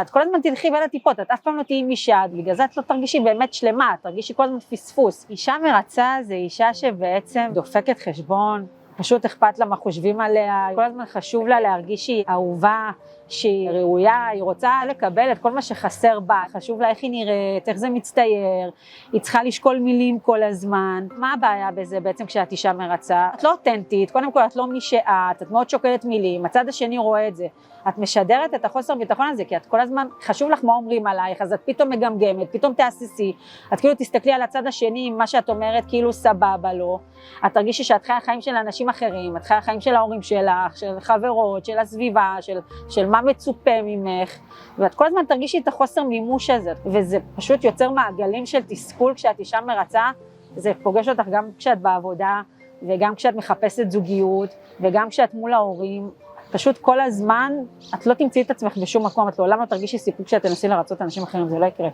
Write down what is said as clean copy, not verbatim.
את כל הזמן תלכי בין הטיפות, את אף פעם לא תהיי מי שאת, בגלל זה את לא תרגישי באמת שלמה, את תרגישי כל הזמן פספוס. אישה מרצה זה אישה שבעצם דופקת חשבון, פשוט אכפת לה מה חושבים עליה, כל הזמן חשוב לה להרגיש שהיא אהובה, שהיא ראויה, היא רוצה לקבל את כל מה שחסר בה, חשוב לה איך היא נראית, איך זה מצטייר, היא צריכה לשקול מילים כל הזמן. מה הבעיה בזה בעצם כשאת אישה מרצה? את לא אותנטית, קודם כל את לא מי שאת, את מאוד שוקלת מילים, הצד השני רואה את זה. את משדרת את החוסר ביטחון הזה, כי את כל הזמן, חשוב לך מה אומרים עלייך, אז את פתאום מגמגמת, פתאום תעסיסי, את כאילו תסתכלי על הצד השני, מה שאת אומרת כאילו סבבה לו, את תרגישי שאת חיה חיים של אנשים אחרים, את חיה חיים של ההורים שלך, של חברות, של הסביבה, של מה מצופה ממך, ואת כל הזמן תרגישי את החוסר מימוש הזה, וזה פשוט יוצר מעגלים של תסכול כשאת אישה מרצה, זה פוגש אותך גם כשאת בעבודה, וגם כשאת מחפשת זוגיות, וגם כשאת מול ההורים, פשוט כל הזמן, את לא תמצאי את עצמך בשום מקום, את לעולם לא תרגישי סיפוק כשאת תנסי לרצות אנשים אחרים, זה לא יקרה.